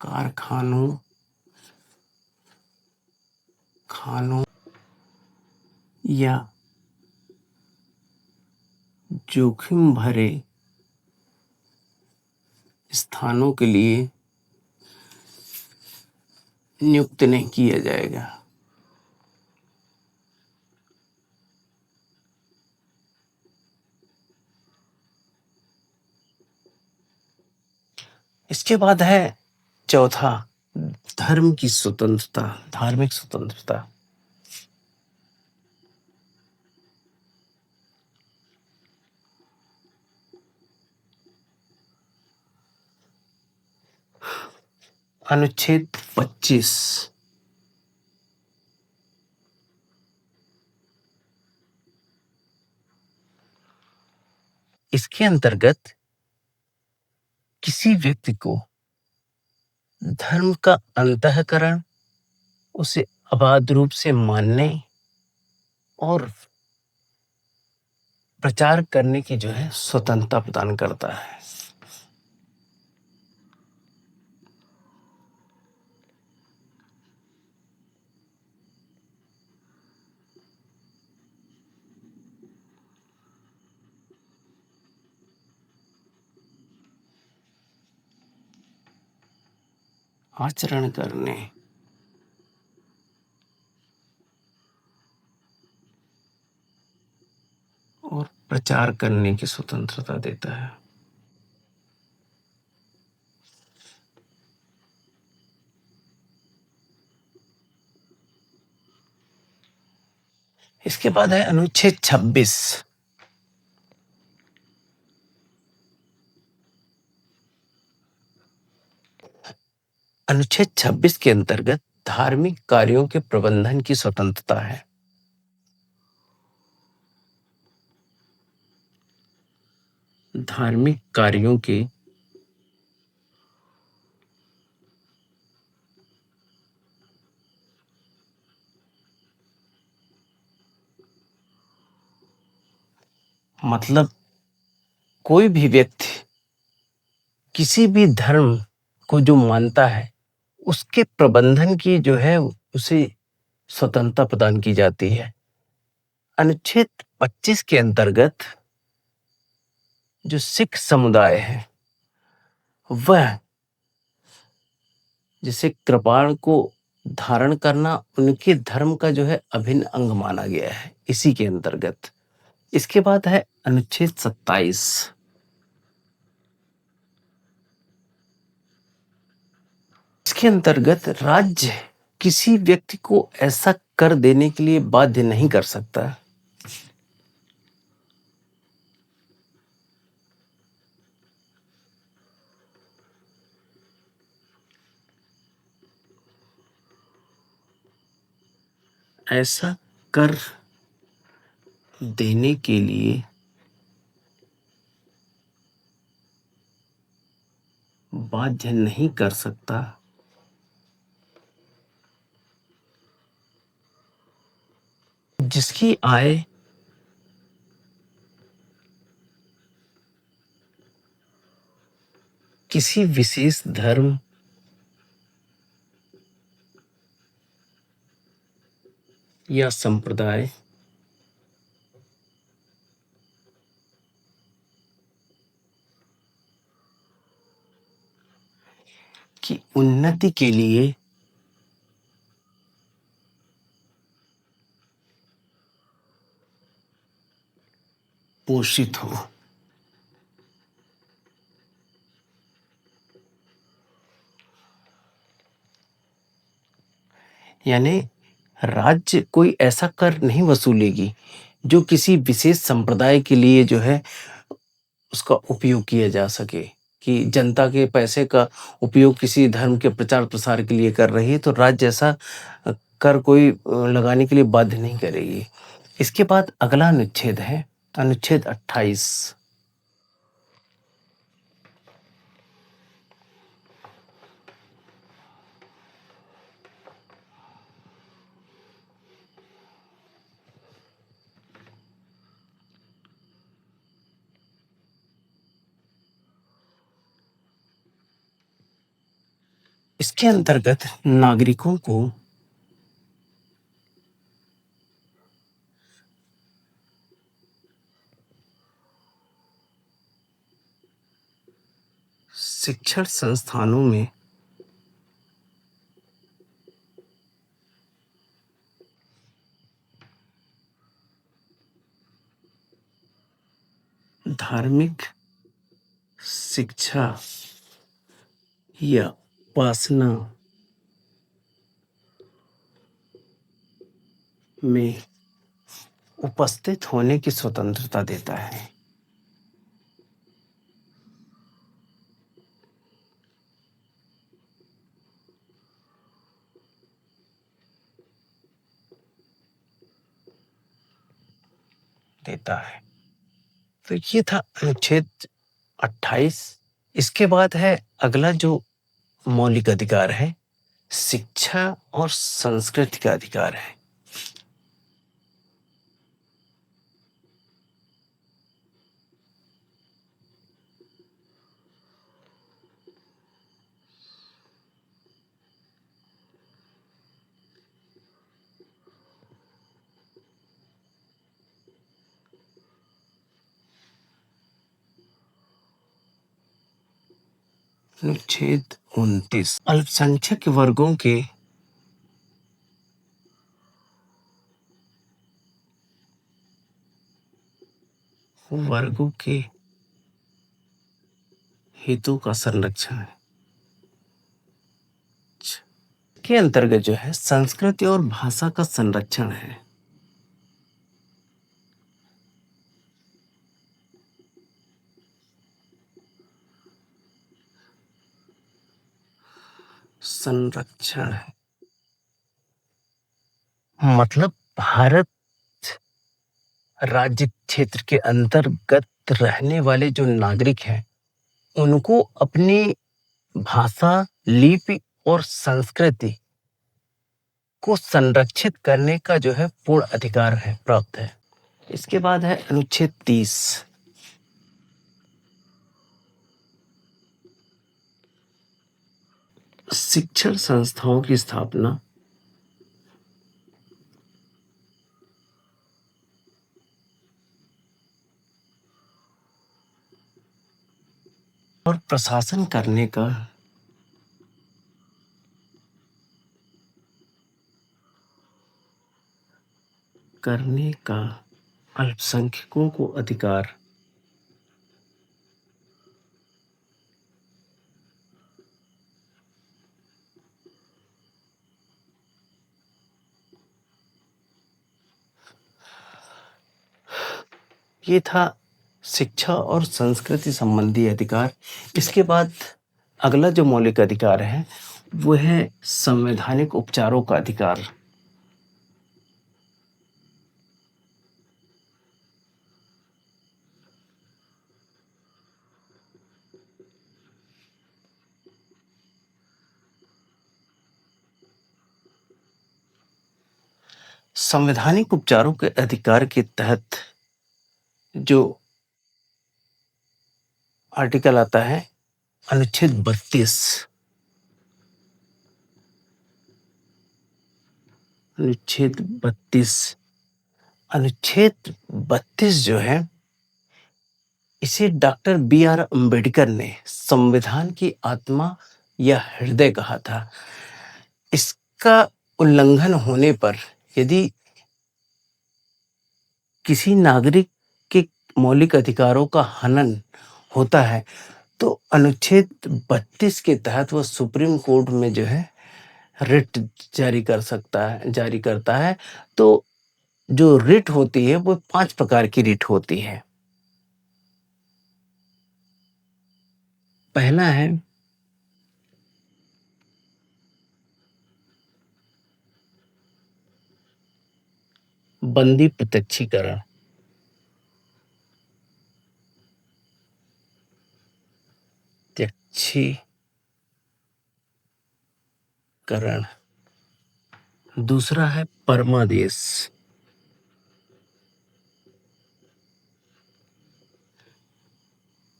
कारखानों, खानों या जोखिम भरे स्थानों के लिए नियुक्त नहीं किया जाएगा। इसके बाद है चौथा, धर्म की स्वतंत्रता, धार्मिक स्वतंत्रता। अनुच्छेद 25। इसके अंतर्गत किसी व्यक्ति को धर्म का अंतःकरण, उसे अबाध रूप से मानने और प्रचार करने की जो है स्वतंत्रता प्रदान करता है। आचरण करने और प्रचार करने की स्वतंत्रता देता है। इसके बाद है अनुच्छेद 26। अनुच्छेद 26 के अंतर्गत धार्मिक कार्यों के प्रबंधन की स्वतंत्रता है। धार्मिक कार्यों के मतलब कोई भी व्यक्ति किसी भी धर्म को जो मानता है उसके प्रबंधन की जो है उसे स्वतंत्रता प्रदान की जाती है। अनुच्छेद 25 के अंतर्गत जो सिख समुदाय है वह जिसे कृपाण को धारण करना उनके धर्म का जो है अभिन्न अंग माना गया है इसी के अंतर्गत। इसके बाद है अनुच्छेद 27। इसके अंतर्गत राज्य किसी व्यक्ति को ऐसा कर देने के लिए बाध्य नहीं कर सकता ऐसा कर देने के लिए बाध्य नहीं कर सकता जिसकी आय किसी विशेष धर्म या संप्रदाय उन्नति के लिए पोषित हो। यानी राज्य कोई ऐसा कर नहीं वसूलेगी जो किसी विशेष संप्रदाय के लिए जो है उसका उपयोग किया जा सके, कि जनता के पैसे का उपयोग किसी धर्म के प्रचार प्रसार के लिए कर रही है तो राज्य ऐसा कर कोई लगाने के लिए बाध्य नहीं करेगी। इसके बाद अगला अनुच्छेद है अनुच्छेद 28। इसके अंतर्गत नागरिकों को शिक्षण संस्थानों में धार्मिक शिक्षा या उपासना में उपस्थित होने की स्वतंत्रता देता है। तो ये था अनुच्छेद 28। इसके बाद है अगला जो मौलिक अधिकार है, शिक्षा और संस्कृति का अधिकार है। अनुच्छेद 29 अल्पसंख्यक वर्गों के हितों का संरक्षण है। के अंतर्गत जो है संस्कृति और भाषा का संरक्षण है। संरक्षण है मतलब भारत राज्य क्षेत्र के अंतर्गत रहने वाले जो नागरिक हैं उनको अपनी भाषा, लिपि और संस्कृति को संरक्षित करने का जो है पूर्ण अधिकार है प्राप्त है। इसके बाद है अनुच्छेद 30। शिक्षण संस्थाओं की स्थापना और प्रशासन करने का अल्पसंख्यकों को अधिकार। ये था शिक्षा और संस्कृति संबंधी अधिकार। इसके बाद अगला जो मौलिक अधिकार है वो है संवैधानिक उपचारों का अधिकार। संवैधानिक उपचारों के अधिकार के तहत जो आर्टिकल आता है अनुच्छेद 32। अनुच्छेद 32 जो है इसे डॉक्टर बी आर अम्बेडकर ने संविधान की आत्मा या हृदय कहा था। इसका उल्लंघन होने पर यदि किसी नागरिक के मौलिक अधिकारों का हनन होता है तो अनुच्छेद 32 के तहत वह सुप्रीम कोर्ट में जो है रिट जारी करता है। तो जो रिट होती है वो 5 प्रकार की रिट होती है। पहला है बंदी प्रत्यक्षीकरण। प्रत्यक्षीकरण। दूसरा है परमादेश।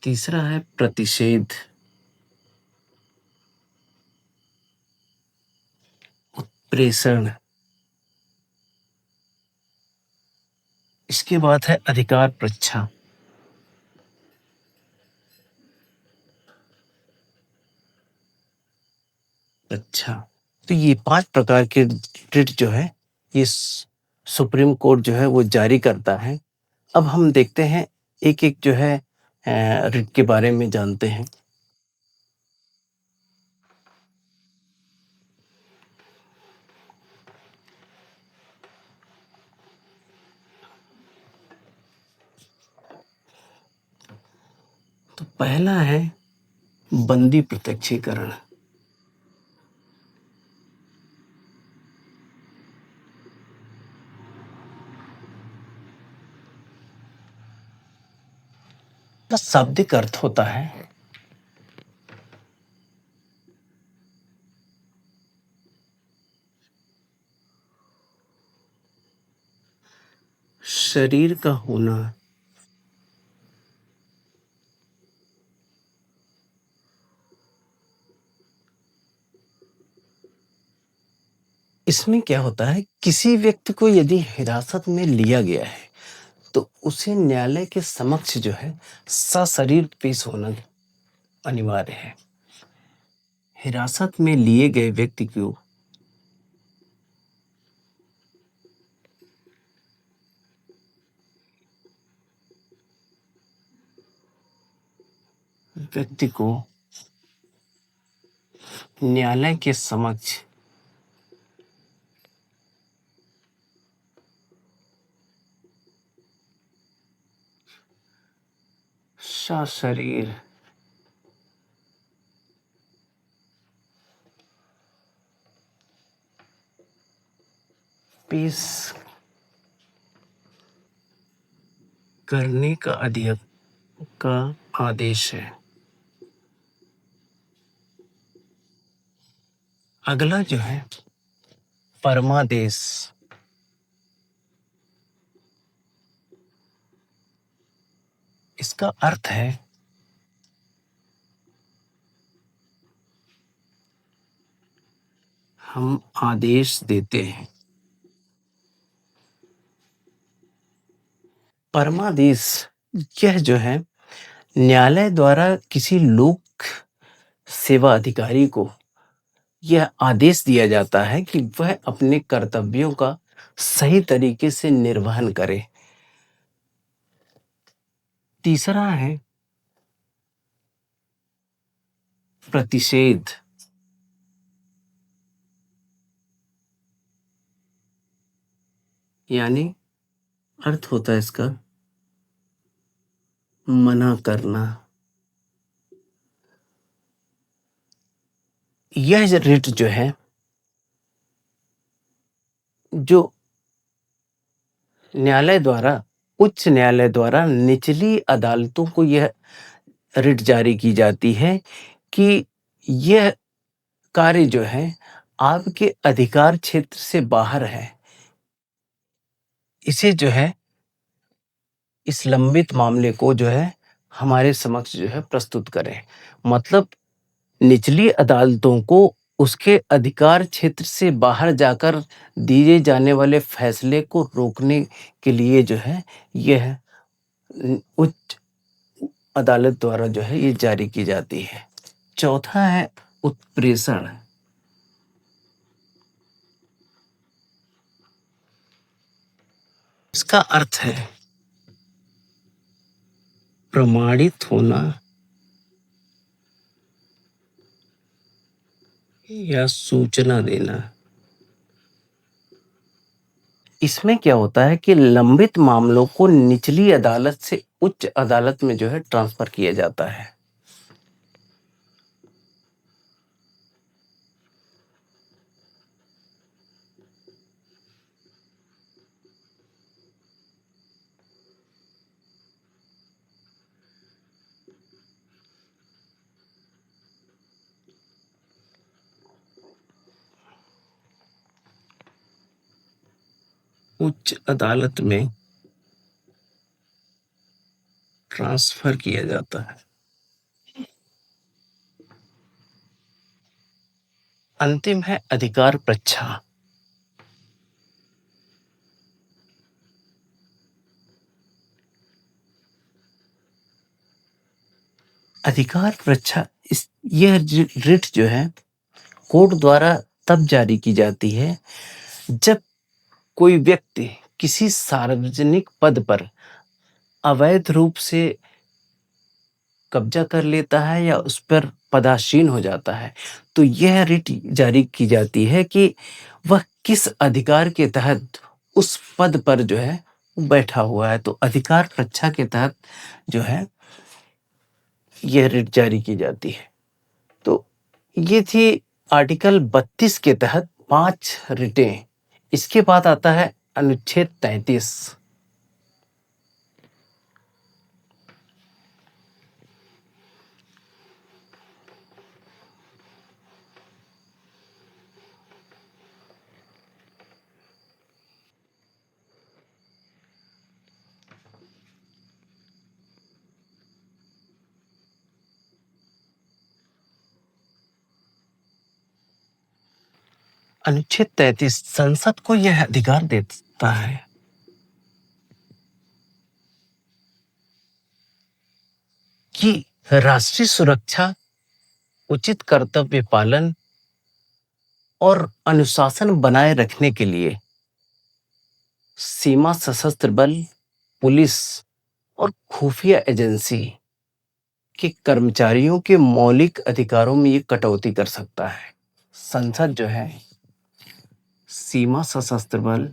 तीसरा है प्रतिषेध। उत्प्रेषण। इसके बाद है अधिकार परीक्षा। अच्छा, तो ये 5 प्रकार के रिट जो है ये सुप्रीम कोर्ट जो है वो जारी करता है। अब हम देखते हैं एक-एक जो है रिट के बारे में जानते हैं। तो पहला है बंदी प्रत्यक्षीकरण। का शाब्दिक अर्थ होता है शरीर का होना इसमें क्या होता है, किसी व्यक्ति को यदि हिरासत में लिया गया है तो उसे न्यायालय के समक्ष जो है सशरीर पेश होना अनिवार्य है। हिरासत में लिए गए व्यक्ति को न्यायालय के समक्ष सशरीर पेश करने का आदेश है। अगला जो है परमादेश। इसका अर्थ है हम आदेश देते हैं। परमादेश यह जो है न्यायालय द्वारा किसी लोक सेवा अधिकारी को यह आदेश दिया जाता है कि वह अपने कर्तव्यों का सही तरीके से निर्वहन करे। तीसरा है प्रतिषेध। यानी अर्थ होता है इसका मना करना। यह रिट जो है जो उच्च न्यायालय द्वारा निचली अदालतों को यह रिट जारी की जाती है कि यह कार्य जो है आपके अधिकार क्षेत्र से बाहर है। इसे जो है इस लंबित मामले को जो है हमारे समक्ष जो है प्रस्तुत करें। मतलब निचली अदालतों को उसके अधिकार क्षेत्र से बाहर जाकर दिए जाने वाले फैसले को रोकने के लिए जो है यह उच्च अदालत द्वारा जो है ये जारी की जाती है। चौथा है उत्प्रेषण, इसका अर्थ है प्रमाणित होना या सूचना देना। इसमें क्या होता है कि लंबित मामलों को निचली अदालत से उच्च अदालत में जो है ट्रांसफर किया जाता है। उच्च अदालत में ट्रांसफर किया जाता है। अंतिम है अधिकार परीक्षा। अधिकार परीक्षा यह रिट जो है कोर्ट द्वारा तब जारी की जाती है जब कोई व्यक्ति किसी सार्वजनिक पद पर अवैध रूप से कब्जा कर लेता है या उस पर पदासीन हो जाता है, तो यह रिट जारी की जाती है कि वह किस अधिकार के तहत उस पद पर जो है बैठा हुआ है। तो अधिकार परीक्षा के तहत जो है यह रिट जारी की जाती है। तो ये थी आर्टिकल 32 के तहत 5 रिटें। इसके बाद आता है अनुच्छेद 33। अनुच्छेद 33 संसद को यह अधिकार देता है कि राष्ट्रीय सुरक्षा, उचित कर्तव्य पालन और अनुशासन बनाए रखने के लिए सीमा सशस्त्र बल, पुलिस और खुफिया एजेंसी के कर्मचारियों के मौलिक अधिकारों में ये कटौती कर सकता है। संसद जो है सीमा सशस्त्र बल,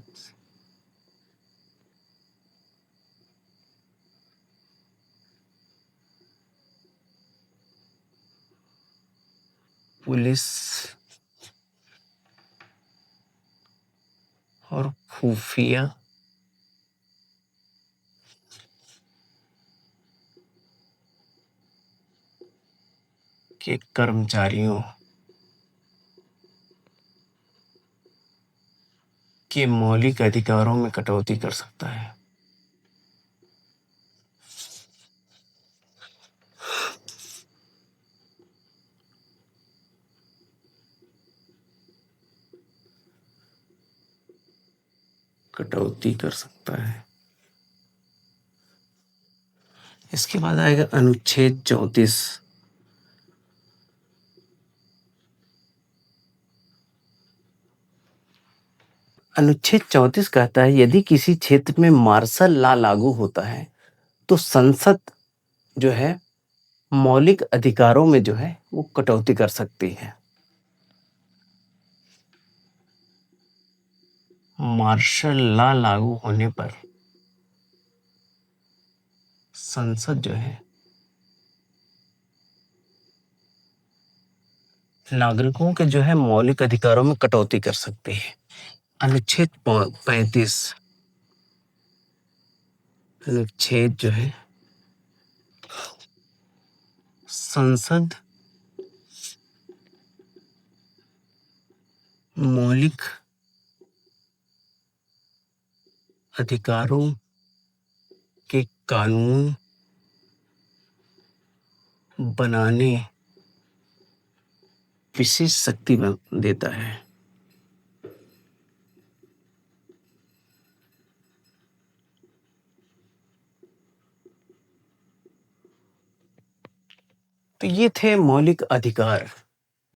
पुलिस और खुफिया के कर्मचारियों के मौलिक अधिकारों में कटौती कर सकता है। कटौती कर सकता है। इसके बाद आएगा अनुच्छेद 34। अनुच्छेद 34 कहता है यदि किसी क्षेत्र में मार्शल लॉ लागू होता है तो संसद जो है मौलिक अधिकारों में जो है वो कटौती कर सकती है। मार्शल लॉ लागू होने पर संसद जो है नागरिकों के जो है मौलिक अधिकारों में कटौती कर सकती है। अनुच्छेद 35 अनुच्छेद जो है संसद मौलिक अधिकारों के कानून बनाने विशेष शक्ति देता है। तो ये थे मौलिक अधिकार।